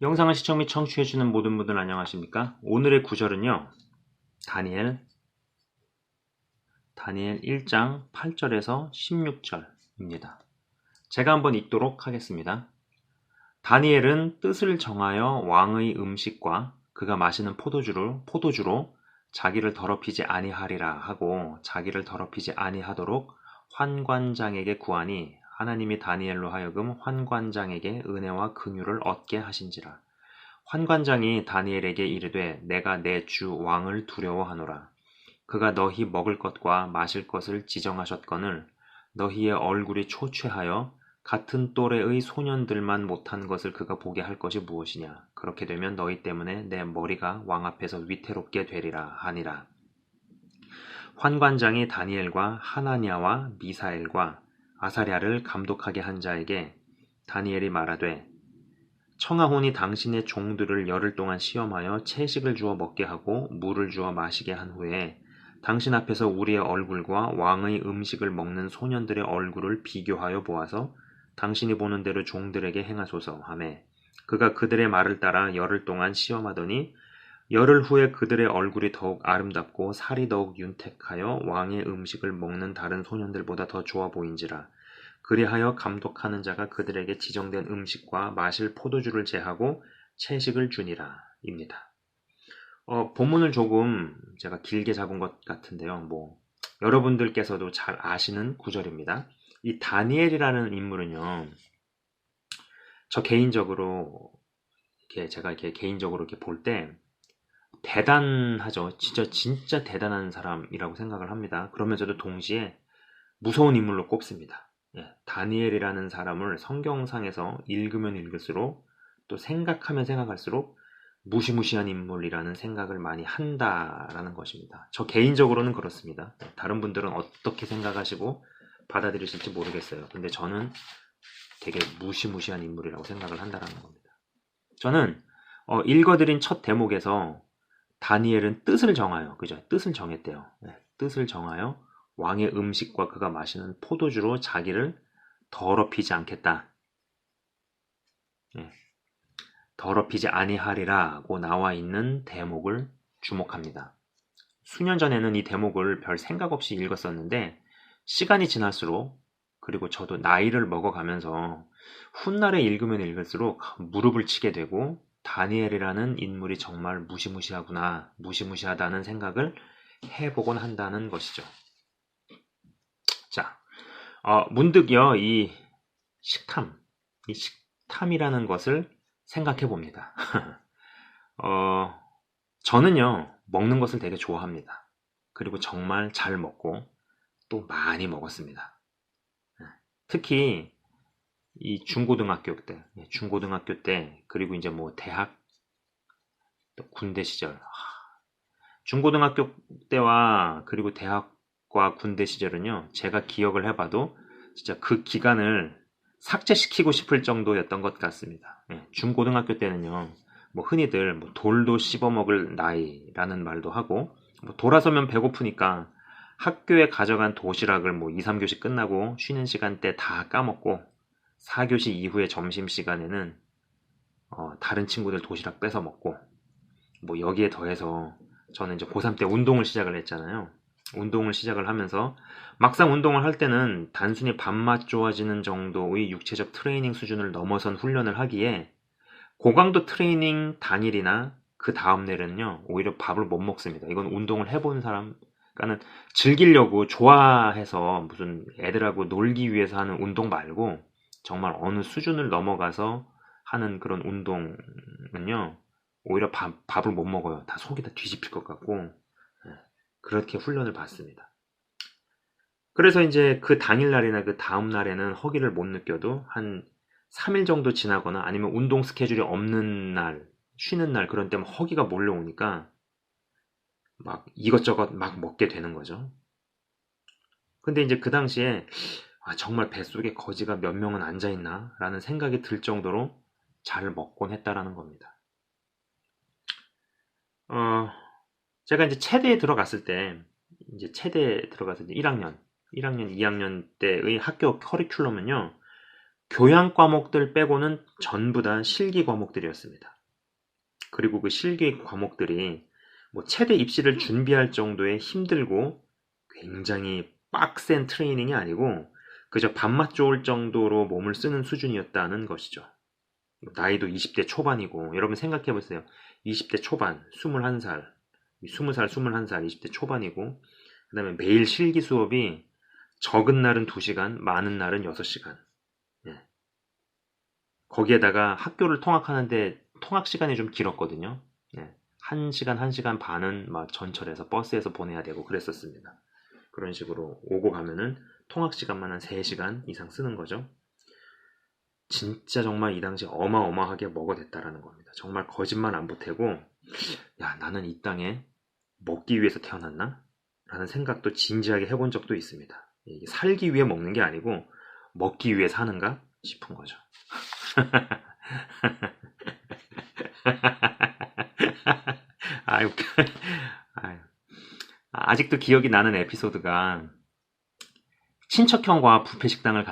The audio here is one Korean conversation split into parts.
영상을 시청 및 청취해주는 모든 분들 안녕하십니까? 오늘의 구절은요. 다니엘 1장 8절에서 16절입니다. 제가 한번 읽도록 하겠습니다. 다니엘은 뜻을 정하여 왕의 음식과 그가 마시는 포도주로 자기를 더럽히지 아니하리라 하고 자기를 더럽히지 아니하도록 환관장에게 구하니 하나님이 다니엘로 하여금 환관장에게 은혜와 긍휼을 얻게 하신지라. 환관장이 다니엘에게 이르되 내가 내 주 왕을 두려워하노라. 그가 너희 먹을 것과 마실 것을 지정하셨거늘 너희의 얼굴이 초췌하여 같은 또래의 소년들만 못한 것을 그가 보게 할 것이 무엇이냐. 그렇게 되면 너희 때문에 내 머리가 왕 앞에서 위태롭게 되리라 하니라. 환관장이 다니엘과 하나냐와 미사엘과 아사랴를 감독하게 한 자에게 다니엘이 말하되 청하오니 당신의 종들을 열흘 동안 시험하여 채식을 주어 먹게 하고 물을 주어 마시게 한 후에 당신 앞에서 우리의 얼굴과 왕의 음식을 먹는 소년들의 얼굴을 비교하여 보아서 당신이 보는 대로 종들에게 행하소서 하매 그가 그들의 말을 따라 열흘 동안 시험하더니 열흘 후에 그들의 얼굴이 더욱 아름답고 살이 더욱 윤택하여 왕의 음식을 먹는 다른 소년들보다 더 좋아 보인지라. 그리하여 감독하는 자가 그들에게 지정된 음식과 마실 포도주를 제하고 채식을 주니라 입니다. 본문을 조금 제가 길게 잡은 것 같은데요. 여러분들께서도 잘 아시는 구절입니다. 이 다니엘이라는 인물은요, 저 개인적으로 제가 개인적으로 이렇게 볼 때 대단하죠. 진짜 대단한 사람이라고 생각을 합니다. 그러면서도 동시에 무서운 인물로 꼽습니다. 다니엘이라는 사람을 성경상에서 읽으면 읽을수록 또 생각하면 생각할수록 무시무시한 인물이라는 생각을 많이 한다라는 것입니다. 저 개인적으로는 그렇습니다. 다른 분들은 어떻게 생각하시고 받아들이실지 모르겠어요. 근데 저는 되게 무시무시한 인물이라고 생각을 한다라는 겁니다. 저는 읽어드린 첫 대목에서 다니엘은 뜻을 정하여, 그죠? 뜻을 정했대요. 뜻을 정하여 왕의 음식과 그가 마시는 포도주로 자기를 더럽히지 않겠다. 더럽히지 아니하리라고 나와 있는 대목을 주목합니다. 수년 전에는 이 대목을 별 생각 없이 읽었었는데 시간이 지날수록 그리고 저도 나이를 먹어가면서 훗날에 읽으면 읽을수록 무릎을 치게 되고 다니엘이라는 인물이 정말 무시무시하구나, 무시무시하다는 생각을 해보곤 한다는 것이죠. 자, 문득요, 이 식탐이라는 것을 생각해 봅니다. 저는요, 먹는 것을 되게 좋아합니다. 그리고 정말 잘 먹고 또 많이 먹었습니다. 특히 이 중고등학교 때, 그리고 이제 대학, 또 군대 시절. 중고등학교 때와 그리고 대학과 군대 시절은요, 제가 기억을 해봐도 진짜 그 기간을 삭제시키고 싶을 정도였던 것 같습니다. 중고등학교 때는요, 흔히들 돌도 씹어먹을 나이라는 말도 하고, 돌아서면 배고프니까 학교에 가져간 도시락을 2, 3교시 끝나고 쉬는 시간대 다 까먹고 4교시 이후에 점심시간에는 다른 친구들 도시락 뺏어 먹고 여기에 더해서 저는 이제 고3 때 운동을 시작을 했잖아요. 운동을 시작을 하면서 막상 운동을 할 때는 단순히 밥맛 좋아지는 정도의 육체적 트레이닝 수준을 넘어선 훈련을 하기에 고강도 트레이닝 당일이나 그 다음 날은요 오히려 밥을 못 먹습니다. 이건 운동을 해본 사람, 그러니까는 즐기려고 좋아해서 무슨 애들하고 놀기 위해서 하는 운동 말고 정말 어느 수준을 넘어가서 하는 그런 운동은요 오히려 밥을 못 먹어요. 다 속이 다 뒤집힐 것 같고 그렇게 훈련을 받습니다. 그래서 이제 그 당일날이나 그 다음 날에는 허기를 못 느껴도 한 3일 정도 지나거나 아니면 운동 스케줄이 없는 날, 쉬는 날 그런 때면 허기가 몰려오니까 막 이것저것 막 먹게 되는 거죠. 근데 이제 그 당시에 정말 뱃속에 거지가 몇 명은 앉아있나? 라는 생각이 들 정도로 잘 먹곤 했다라는 겁니다. 제가 이제 체대에 들어갔을 때, 이제 1학년, 2학년 때의 학교 커리큘럼은요, 교양 과목들 빼고는 전부 다 실기 과목들이었습니다. 그리고 그 실기 과목들이 뭐 체대 입시를 준비할 정도의 힘들고 굉장히 빡센 트레이닝이 아니고 그저 밥맛 좋을 정도로 몸을 쓰는 수준이었다는 것이죠. 나이도 20대 초반이고, 여러분 생각해 보세요. 20대 초반, 21살, 20살, 21살, 20대 초반이고, 그 다음에 매일 실기 수업이 적은 날은 2시간, 많은 날은 6시간. 예. 거기에다가 학교를 통학하는데 통학 시간이 좀 길었거든요. 예. 1시간, 1시간 반은 막 전철에서 버스에서 보내야 되고 그랬었습니다. 그런 식으로 오고 가면은 통학 시간만 한 3시간 이상 쓰는 거죠. 진짜 정말 이 당시 어마어마하게 먹어댔다라는 겁니다. 정말 거짓말 안 보태고, 야, 나는 이 땅에 먹기 위해서 태어났나? 라는 생각도 진지하게 해본 적도 있습니다. 이게 살기 위해 먹는 게 아니고 먹기 위해 사는가 싶은 거죠. 아유, 아유. 아직도 기억이 나는 에피소드가, 친척형과 뷔페 식당을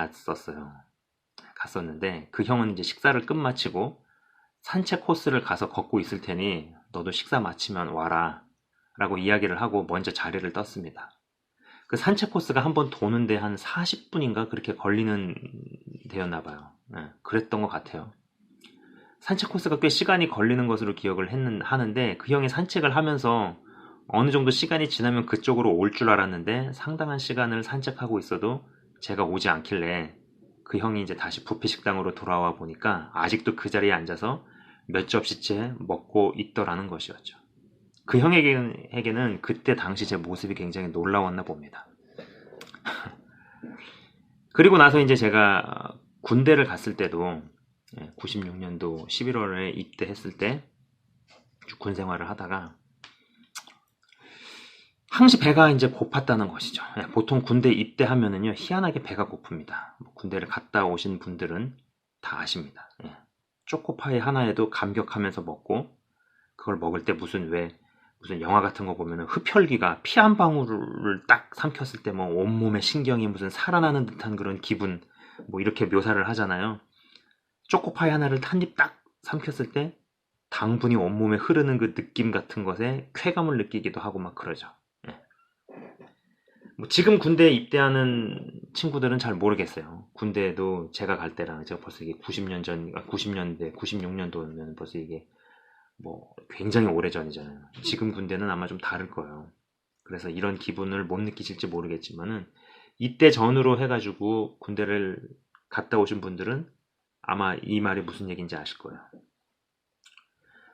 갔었는데 그 형은 이제 식사를 끝마치고 산책 코스를 가서 걷고 있을 테니 너도 식사 마치면 와라 라고 이야기를 하고 먼저 자리를 떴습니다. 그 산책 코스가 한번 도는데 한 40분인가 그렇게 걸리는 데였나 봐요. 네, 그랬던 것 같아요. 산책 코스가 꽤 시간이 걸리는 것으로 기억을 하는데, 그 형이 산책을 하면서 어느 정도 시간이 지나면 그쪽으로 올 줄 알았는데 상당한 시간을 산책하고 있어도 제가 오지 않길래 그 형이 이제 다시 뷔페 식당으로 돌아와 보니까 아직도 그 자리에 앉아서 몇 접시째 먹고 있더라는 것이었죠. 그 형에게는 그때 당시 제 모습이 굉장히 놀라웠나 봅니다. 그리고 나서 이제 제가 군대를 갔을 때도 96년도 11월에 입대했을 때 군 생활을 하다가 항시 배가 이제 고팠다는 것이죠. 보통 군대 입대하면은요, 희한하게 배가 고픕니다. 군대를 갔다 오신 분들은 다 아십니다. 초코파이 하나에도 감격하면서 먹고, 그걸 먹을 때 무슨 영화 같은 거 보면은 흡혈귀가 피 한 방울을 딱 삼켰을 때 뭐 온몸의 신경이 무슨 살아나는 듯한 그런 기분, 뭐 이렇게 묘사를 하잖아요. 초코파이 하나를 한 입 딱 삼켰을 때 당분이 온몸에 흐르는 그 느낌 같은 것에 쾌감을 느끼기도 하고 막 그러죠. 뭐 지금 군대에 입대하는 친구들은 잘 모르겠어요. 군대도 제가 갈 때랑, 제가 벌써 이게 90년 전, 90년대, 96년도면 벌써 이게 뭐 굉장히 오래전이잖아요. 지금 군대는 아마 좀 다를 거예요. 그래서 이런 기분을 못 느끼실지 모르겠지만은, 이때 전후로 해가지고 군대를 갔다 오신 분들은 아마 이 말이 무슨 얘기인지 아실 거예요.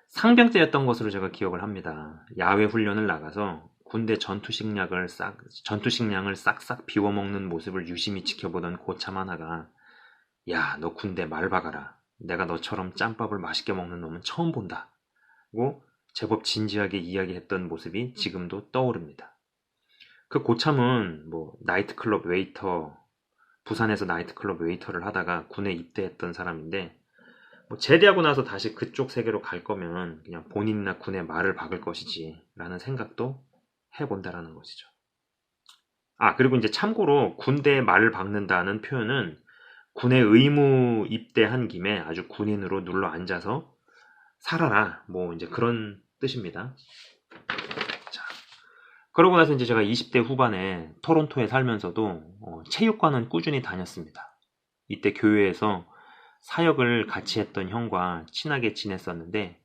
상병제였던 것으로 제가 기억을 합니다. 야외 훈련을 나가서 군대 전투식량을 싹싹 비워먹는 모습을 유심히 지켜보던 고참 하나가, 야, 너 군대 말 박아라. 내가 너처럼 짬밥을 맛있게 먹는 놈은 처음 본다. 고 제법 진지하게 이야기했던 모습이 지금도 떠오릅니다. 그 고참은 뭐 나이트클럽 웨이터, 부산에서 나이트클럽 웨이터를 하다가 군에 입대했던 사람인데, 뭐 제대하고 나서 다시 그쪽 세계로 갈 거면 그냥 본인이나 군의 말을 박을 것이지 라는 생각도 해본다라는 것이죠. 그리고 이제 참고로 군대의 말을 박는다는 표현은 군에 의무 입대한 김에 아주 군인으로 눌러 앉아서 살아라, 뭐 이제 그런 뜻입니다. 자, 그러고 나서 이제 제가 20대 후반에 토론토에 살면서도 체육관은 꾸준히 다녔습니다. 이때 교회에서 사역을 같이 했던 형과 친하게 지냈었는데,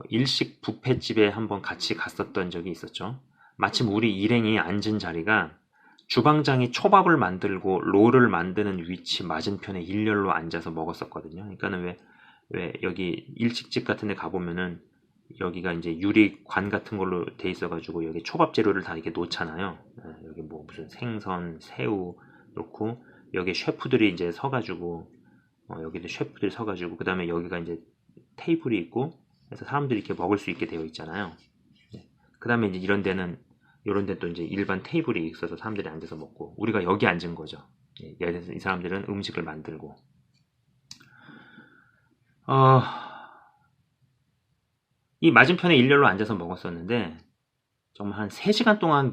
일식 뷔페집에 한번 같이 갔었던 적이 있었죠. 마침 우리 일행이 앉은 자리가 주방장이 초밥을 만들고 롤을 만드는 위치 맞은편에 일렬로 앉아서 먹었었거든요. 그러니까는 왜 여기 일식집 같은 데 가보면은 여기가 이제 유리관 같은 걸로 돼 있어가지고 여기 초밥 재료를 다 이렇게 놓잖아요. 여기 뭐 무슨 생선, 새우 놓고, 여기 셰프들이 이제 서가지고, 여기도 셰프들이 서가지고, 그 다음에 여기가 이제 테이블이 있고, 그래서 사람들이 이렇게 먹을 수 있게 되어 있잖아요. 그 다음에 이제 이런 데는 또 이제 일반 테이블이 있어서 사람들이 앉아서 먹고, 우리가 여기 앉은 거죠. 이 사람들은 음식을 만들고. 이 맞은편에 일렬로 앉아서 먹었었는데, 정말 한 3시간 동안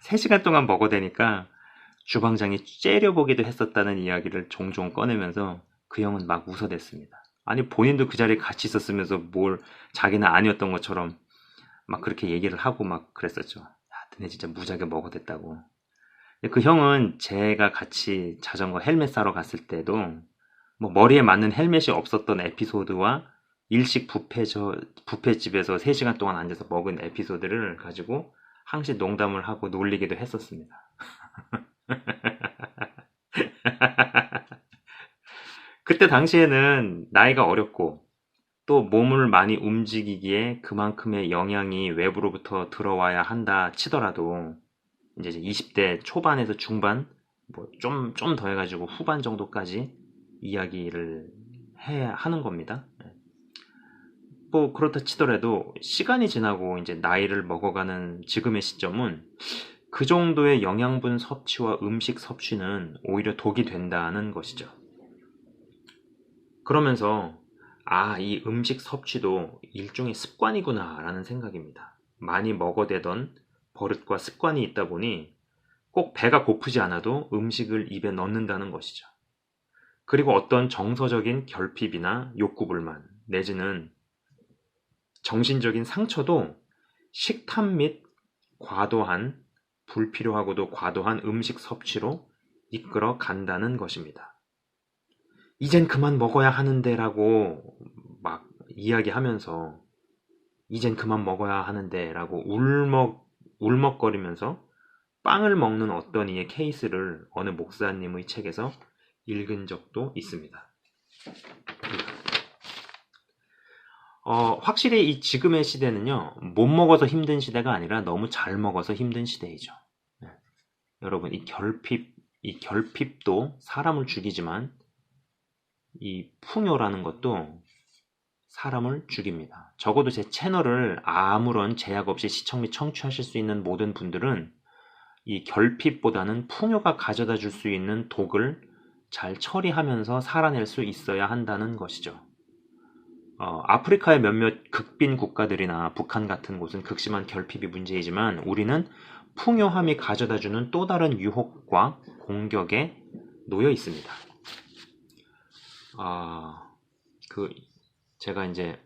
3시간 동안 먹어대니까 주방장이 째려보기도 했었다는 이야기를 종종 꺼내면서 그 형은 막 웃어댔습니다. 아니 본인도 그 자리에 같이 있었으면서 뭘 자기는 아니었던 것처럼 막 그렇게 얘기를 하고 막 그랬었죠. 야, 너네 진짜 무지하게 먹어댔다고. 그 형은 제가 같이 자전거 헬멧 사러 갔을 때도 뭐 머리에 맞는 헬멧이 없었던 에피소드와 일식 뷔페집에서 3시간 동안 앉아서 먹은 에피소드를 가지고 항시 농담을 하고 놀리기도 했었습니다. 그때 당시에는 나이가 어렸고 또 몸을 많이 움직이기에 그만큼의 영향이 외부로부터 들어와야 한다 치더라도 이제 20대 초반에서 중반 뭐 좀 더 해가지고 후반 정도까지 이야기를 해야 하는 겁니다. 뭐 그렇다 치더라도 시간이 지나고 이제 나이를 먹어가는 지금의 시점은 그 정도의 영양분 섭취와 음식 섭취는 오히려 독이 된다는 것이죠. 그러면서 이 음식 섭취도 일종의 습관이구나 라는 생각입니다. 많이 먹어대던 버릇과 습관이 있다 보니 꼭 배가 고프지 않아도 음식을 입에 넣는다는 것이죠. 그리고 어떤 정서적인 결핍이나 욕구불만 내지는 정신적인 상처도 식탐 및 불필요하고도 과도한 음식 섭취로 이끌어 간다는 것입니다. 이젠 그만 먹어야 하는데 라고 막 이야기하면서 이젠 그만 먹어야 하는데 라고 울먹거리면서 빵을 먹는 어떤 이의 케이스를 어느 목사님의 책에서 읽은 적도 있습니다. 확실히 이 지금의 시대는요, 못 먹어서 힘든 시대가 아니라 너무 잘 먹어서 힘든 시대이죠. 네. 여러분, 이 결핍도 사람을 죽이지만 이 풍요라는 것도 사람을 죽입니다. 적어도 제 채널을 아무런 제약 없이 시청 및 청취하실 수 있는 모든 분들은 이 결핍보다는 풍요가 가져다 줄 수 있는 독을 잘 처리하면서 살아낼 수 있어야 한다는 것이죠. 아프리카의 몇몇 극빈 국가들이나 북한 같은 곳은 극심한 결핍이 문제이지만 우리는 풍요함이 가져다주는 또 다른 유혹과 공격에 놓여 있습니다. 제가 이제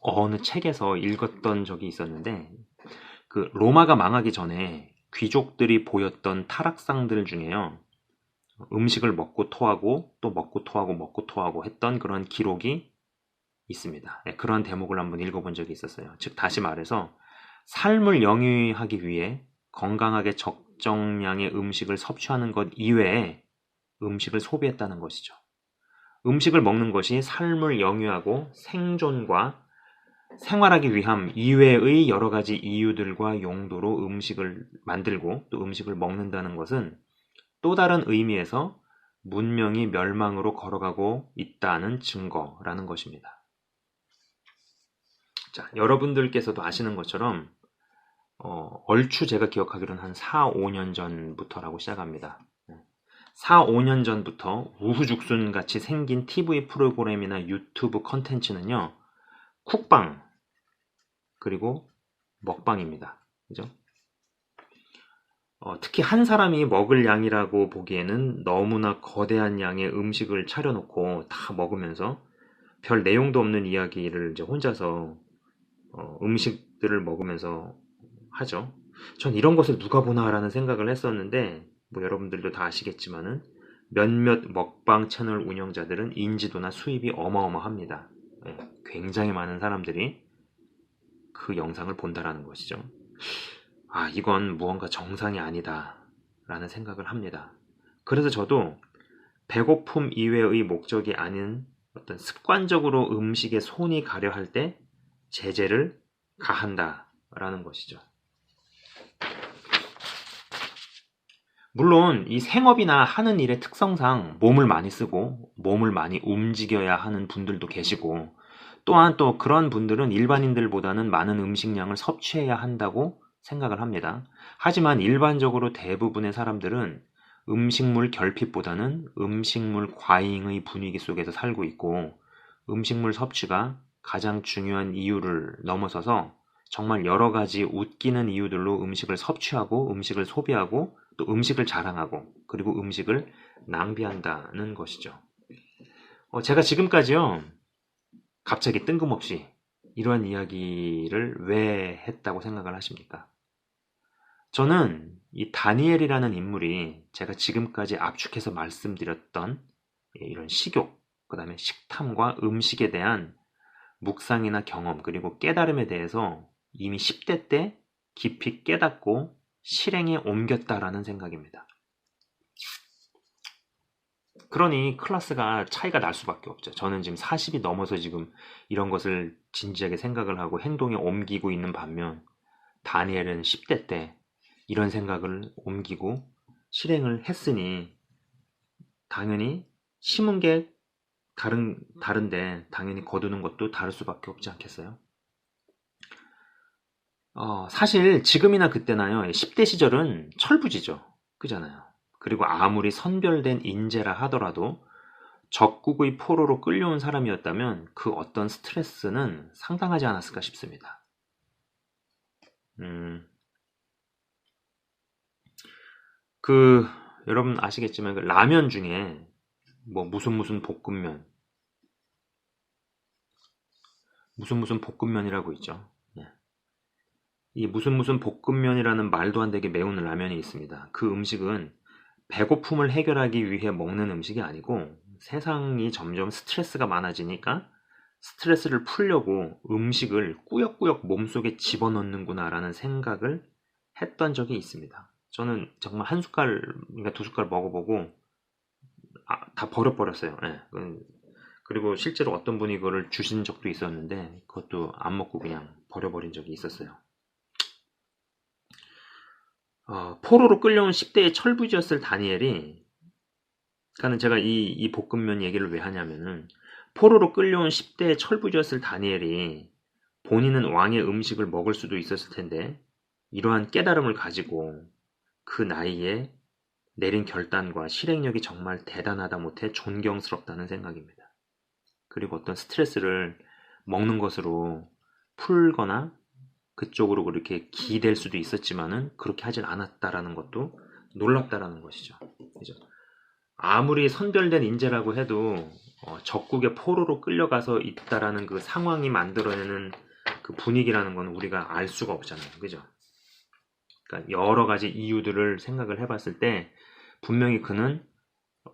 어느 책에서 읽었던 적이 있었는데 그 로마가 망하기 전에 귀족들이 보였던 타락상들 중에요. 음식을 먹고 토하고 또 먹고 토하고 했던 그런 기록이 있습니다. 그런 대목을 한번 읽어본 적이 있었어요. 즉 다시 말해서 삶을 영위하기 위해 건강하게 적정량의 음식을 섭취하는 것 이외에 음식을 소비했다는 것이죠. 음식을 먹는 것이 삶을 영위하고 생존과 생활하기 위함 이외의 여러 가지 이유들과 용도로 음식을 만들고 또 음식을 먹는다는 것은 또 다른 의미에서 문명이 멸망으로 걸어가고 있다는 증거라는 것입니다. 자, 여러분들께서도 아시는 것처럼 얼추 제가 기억하기로는 한 4, 5년 전부터라고 시작합니다. 4, 5년 전부터 우후죽순 같이 생긴 TV 프로그램이나 유튜브 컨텐츠는요. 쿡방 그리고 먹방입니다. 그죠? 특히 한 사람이 먹을 양이라고 보기에는 너무나 거대한 양의 음식을 차려놓고 다 먹으면서 별 내용도 없는 이야기를 이제 혼자서 음식들을 먹으면서 하죠. 전 이런 것을 누가 보나라는 생각을 했었는데 뭐 여러분들도 다 아시겠지만은 몇몇 먹방 채널 운영자들은 인지도나 수입이 어마어마합니다. 굉장히 많은 사람들이 그 영상을 본다라는 것이죠. 이건 무언가 정상이 아니다 라는 생각을 합니다. 그래서 저도 배고픔 이외의 목적이 아닌 어떤 습관적으로 음식에 손이 가려 할 때 제재를 가한다 라는 것이죠. 물론 이 생업이나 하는 일의 특성상 몸을 많이 쓰고 몸을 많이 움직여야 하는 분들도 계시고 또한 또 그런 분들은 일반인들보다는 많은 음식량을 섭취해야 한다고 생각을 합니다. 하지만 일반적으로 대부분의 사람들은 음식물 결핍보다는 음식물 과잉의 분위기 속에서 살고 있고 음식물 섭취가 가장 중요한 이유를 넘어서서 정말 여러 가지 웃기는 이유들로 음식을 섭취하고 음식을 소비하고 또 음식을 자랑하고 그리고 음식을 낭비한다는 것이죠. 제가 지금까지요, 갑자기 뜬금없이 이러한 이야기를 왜 했다고 생각을 하십니까? 저는 이 다니엘이라는 인물이 제가 지금까지 압축해서 말씀드렸던 이런 식욕, 그 다음에 식탐과 음식에 대한 묵상이나 경험, 그리고 깨달음에 대해서 이미 10대 때 깊이 깨닫고 실행에 옮겼다라는 생각입니다. 그러니 클래스가 차이가 날 수밖에 없죠. 저는 지금 40이 넘어서 지금 이런 것을 진지하게 생각을 하고 행동에 옮기고 있는 반면 다니엘은 10대 때 이런 생각을 옮기고 실행을 했으니 당연히 심은 게 다른데 당연히 거두는 것도 다를 수밖에 없지 않겠어요? 사실 지금이나 그때나요, 10대 시절은 철부지죠. 그잖아요. 그리고 아무리 선별된 인재라 하더라도 적국의 포로로 끌려온 사람이었다면 그 어떤 스트레스는 상당하지 않았을까 싶습니다. 여러분 아시겠지만 그 라면 중에 뭐 무슨 볶음면이라고 있죠. 예. 이 무슨 볶음면이라는 말도 안 되게 매운 라면이 있습니다. 그 음식은 배고픔을 해결하기 위해 먹는 음식이 아니고 세상이 점점 스트레스가 많아지니까 스트레스를 풀려고 음식을 꾸역꾸역 몸속에 집어넣는구나 라는 생각을 했던 적이 있습니다. 저는 정말 한 숟갈, 그러니까 두 숟갈 먹어보고 다 버려버렸어요. 예. 그리고 실제로 어떤 분이 그거를 주신 적도 있었는데 그것도 안 먹고 그냥 버려버린 적이 있었어요. 포로로 끌려온 10대의 철부지였을 다니엘이, 그러니까 제가 이 볶음면 얘기를 왜 하냐면은 포로로 끌려온 10대의 철부지였을 다니엘이 본인은 왕의 음식을 먹을 수도 있었을 텐데 이러한 깨달음을 가지고 그 나이에 내린 결단과 실행력이 정말 대단하다 못해 존경스럽다는 생각입니다. 그리고 어떤 스트레스를 먹는 것으로 풀거나 그쪽으로 그렇게 기댈 수도 있었지만은 그렇게 하질 않았다라는 것도 놀랍다라는 것이죠. 그죠? 아무리 선별된 인재라고 해도 적국의 포로로 끌려가서 있다라는 그 상황이 만들어내는 그 분위기라는 건 우리가 알 수가 없잖아요. 그죠? 그러니까 여러 가지 이유들을 생각을 해봤을 때 분명히 그는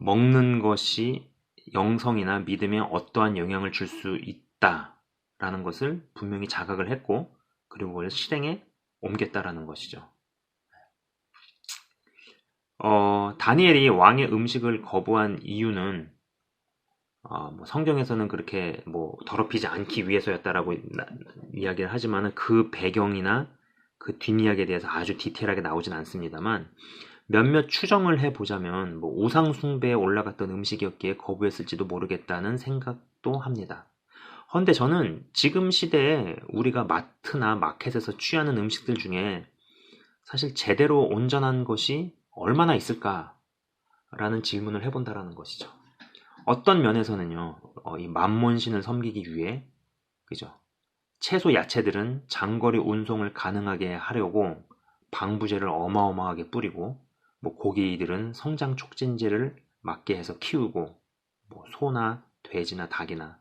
먹는 것이 영성이나 믿음에 어떠한 영향을 줄 수 있다라는 것을 분명히 자각을 했고 그리고 그걸 실행에 옮겼다라는 것이죠. 다니엘이 왕의 음식을 거부한 이유는 뭐 성경에서는 그렇게 뭐 더럽히지 않기 위해서였다라고 이야기를 하지만은 그 배경이나 그 뒷이야기에 대해서 아주 디테일하게 나오진 않습니다만 몇몇 추정을 해보자면 뭐 우상 숭배에 올라갔던 음식이었기에 거부했을지도 모르겠다는 생각도 합니다. 헌데 저는 지금 시대에 우리가 마트나 마켓에서 취하는 음식들 중에 사실 제대로 온전한 것이 얼마나 있을까라는 질문을 해본다라는 것이죠. 어떤 면에서는요, 이 만몬신을 섬기기 위해, 그죠? 채소 야채들은 장거리 운송을 가능하게 하려고 방부제를 어마어마하게 뿌리고, 뭐 고기들은 성장 촉진제를 맞게 해서 키우고, 뭐 소나 돼지나 닭이나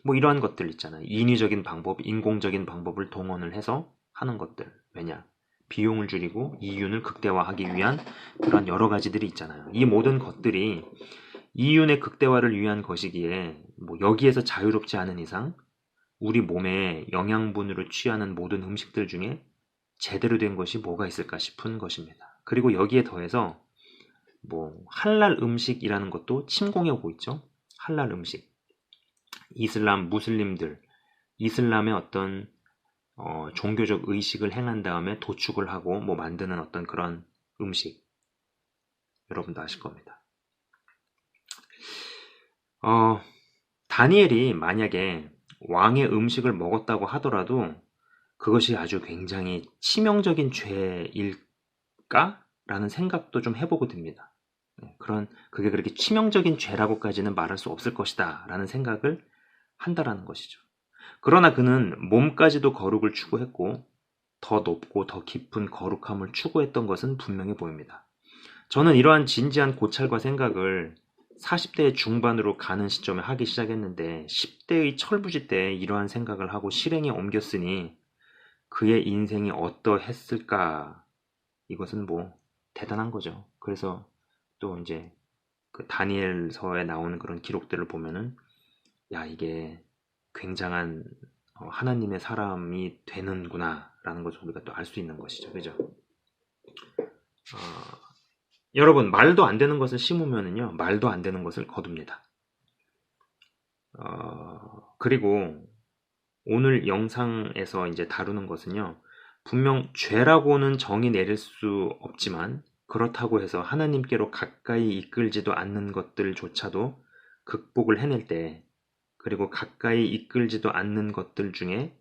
뭐 이러한 것들 있잖아요. 인위적인 방법, 인공적인 방법을 동원을 해서 하는 것들. 왜냐? 비용을 줄이고 이윤을 극대화하기 위한 그런 여러 가지들이 있잖아요. 이 모든 것들이 이윤의 극대화를 위한 것이기에 뭐 여기에서 자유롭지 않은 이상 우리 몸에 영양분으로 취하는 모든 음식들 중에 제대로 된 것이 뭐가 있을까 싶은 것입니다. 그리고 여기에 더해서 뭐 할랄 음식이라는 것도 침공해 오고 있죠. 할랄 음식. 이슬람 무슬림들, 이슬람의 어떤 종교적 의식을 행한 다음에 도축을 하고 뭐 만드는 어떤 그런 음식. 여러분도 아실 겁니다. 다니엘이 만약에 왕의 음식을 먹었다고 하더라도 그것이 아주 굉장히 치명적인 죄일까? 라는 생각도 좀 해보고 듭니다. 그게 그렇게 치명적인 죄라고까지는 말할 수 없을 것이다 라는 생각을 한다라는 것이죠. 그러나 그는 몸까지도 거룩을 추구했고 더 높고 더 깊은 거룩함을 추구했던 것은 분명해 보입니다. 저는 이러한 진지한 고찰과 생각을 40대 중반으로 가는 시점에 하기 시작했는데 10대의 철부지 때 이러한 생각을 하고 실행에 옮겼으니 그의 인생이 어떠했을까? 이것은 뭐 대단한 거죠. 그래서 또 이제 그 다니엘서에 나오는 그런 기록들을 보면은 야, 이게 굉장한 하나님의 사람이 되는구나 라는 것을 우리가 또 알 수 있는 것이죠. 그죠? 여러분, 말도 안 되는 것을 심으면은요, 말도 안 되는 것을 거둡니다. 그리고 오늘 영상에서 이제 다루는 것은요, 분명 죄라고는 정의 내릴 수 없지만, 그렇다고 해서 하나님께로 가까이 이끌지도 않는 것들조차도 극복을 해낼 때, 그리고 가까이 이끌지도 않는 것들 중에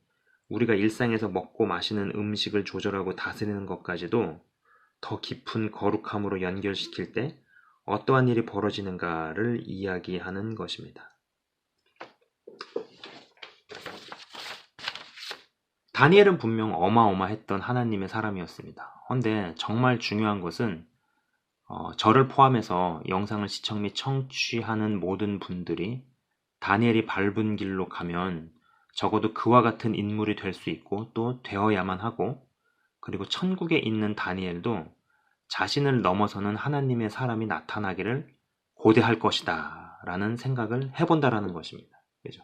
우리가 일상에서 먹고 마시는 음식을 조절하고 다스리는 것까지도 더 깊은 거룩함으로 연결시킬 때 어떠한 일이 벌어지는가를 이야기하는 것입니다. 다니엘은 분명 어마어마했던 하나님의 사람이었습니다. 그런데 정말 중요한 것은 저를 포함해서 영상을 시청 및 청취하는 모든 분들이 다니엘이 밟은 길로 가면 적어도 그와 같은 인물이 될 수 있고 또 되어야만 하고, 그리고 천국에 있는 다니엘도 자신을 넘어서는 하나님의 사람이 나타나기를 고대할 것이다 라는 생각을 해본다라는 것입니다. 그죠?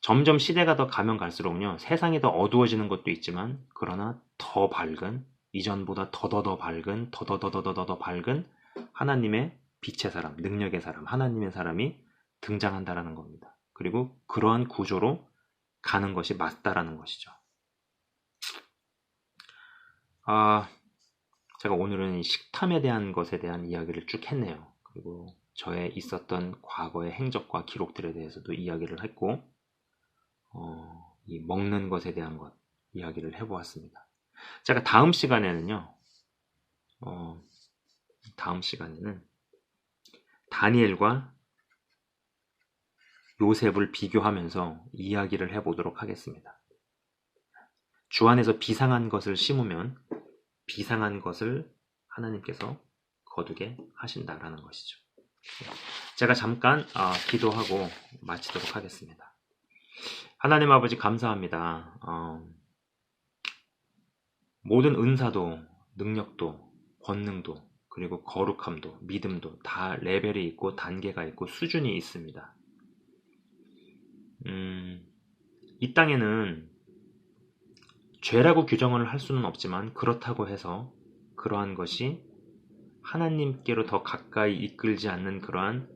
점점 시대가 더 가면 갈수록요, 세상이 더 어두워지는 것도 있지만, 그러나 더 밝은, 이전보다 더더더 밝은, 더더더더더 밝은 하나님의 빛의 사람, 능력의 사람, 하나님의 사람이 등장한다라는 겁니다. 그리고 그러한 구조로 가는 것이 맞다라는 것이죠. 제가 오늘은 이 식탐에 대한 것에 대한 이야기를 쭉 했네요. 그리고 저의 있었던 과거의 행적과 기록들에 대해서도 이야기를 했고, 이 먹는 것에 대한 것 이야기를 해보았습니다. 제가 다음 시간에는 다니엘과 요셉을 비교하면서 이야기를 해보도록 하겠습니다. 주 안에서 비상한 것을 심으면 비상한 것을 하나님께서 거두게 하신다라는 것이죠. 제가 잠깐 기도하고 마치도록 하겠습니다. 하나님 아버지, 감사합니다. 모든 은사도, 능력도, 권능도, 그리고 거룩함도, 믿음도 다 레벨이 있고 단계가 있고 수준이 있습니다. 이 땅에는 죄라고 규정을 할 수는 없지만, 그렇다고 해서 그러한 것이 하나님께로 더 가까이 이끌지 않는 그러한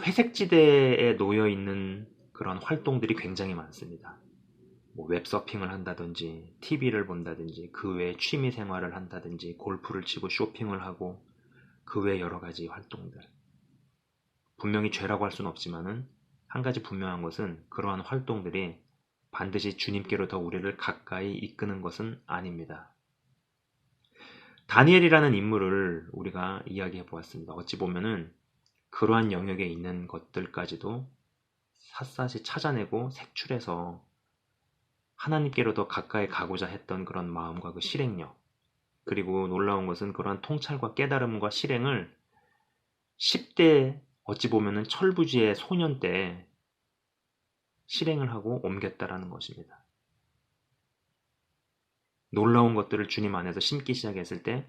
회색지대에 놓여 있는 그런 활동들이 굉장히 많습니다. 뭐 웹서핑을 한다든지, TV를 본다든지, 그 외에 취미 생활을 한다든지, 골프를 치고 쇼핑을 하고, 그 외에 여러 가지 활동들. 분명히 죄라고 할 수는 없지만은, 한 가지 분명한 것은 그러한 활동들이 반드시 주님께로 더 우리를 가까이 이끄는 것은 아닙니다. 다니엘이라는 인물을 우리가 이야기해 보았습니다. 어찌 보면은 그러한 영역에 있는 것들까지도 샅샅이 찾아내고 색출해서 하나님께로 더 가까이 가고자 했던 그런 마음과 그 실행력, 그리고 놀라운 것은 그러한 통찰과 깨달음과 실행을 10대 어찌 보면은 철부지의 소년 때 실행을 하고 옮겼다라는 것입니다. 놀라운 것들을 주님 안에서 심기 시작했을 때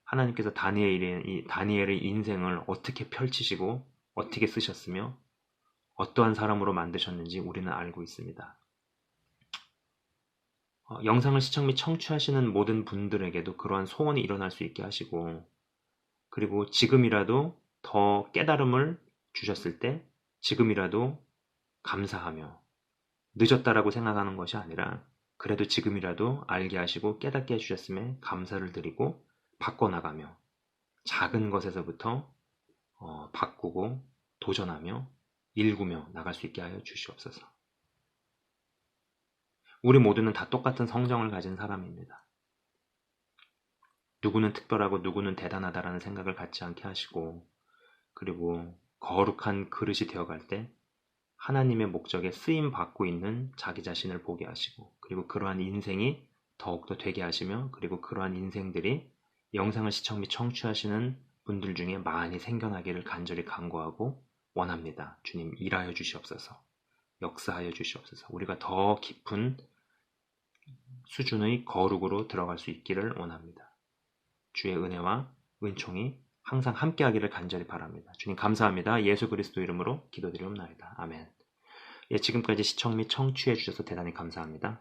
하나님께서 다니엘의 인생을 어떻게 펼치시고 어떻게 쓰셨으며 어떠한 사람으로 만드셨는지 우리는 알고 있습니다. 영상을 시청 및 청취하시는 모든 분들에게도 그러한 소원이 일어날 수 있게 하시고, 그리고 지금이라도 더 깨달음을 주셨을 때 지금이라도 감사하며, 늦었다라고 생각하는 것이 아니라 그래도 지금이라도 알게 하시고 깨닫게 해주셨음에 감사를 드리고 바꿔나가며, 작은 것에서부터 바꾸고 도전하며 일구며 나갈 수 있게 하여 주시옵소서. 우리 모두는 다 똑같은 성정을 가진 사람입니다. 누구는 특별하고 누구는 대단하다라는 생각을 갖지 않게 하시고, 그리고 거룩한 그릇이 되어갈 때 하나님의 목적에 쓰임 받고 있는 자기 자신을 보게 하시고, 그리고 그러한 인생이 더욱더 되게 하시며, 그리고 그러한 인생들이 영상을 시청 및 청취하시는 분들 중에 많이 생겨나기를 간절히 간구하고 원합니다. 주님 일하여 주시옵소서. 역사하여 주시옵소서. 우리가 더 깊은 수준의 거룩으로 들어갈 수 있기를 원합니다. 주의 은혜와 은총이 항상 함께하기를 간절히 바랍니다. 주님 감사합니다. 예수 그리스도 이름으로 기도드리옵나이다. 아멘. 예, 지금까지 시청 및 청취해 주셔서 대단히 감사합니다.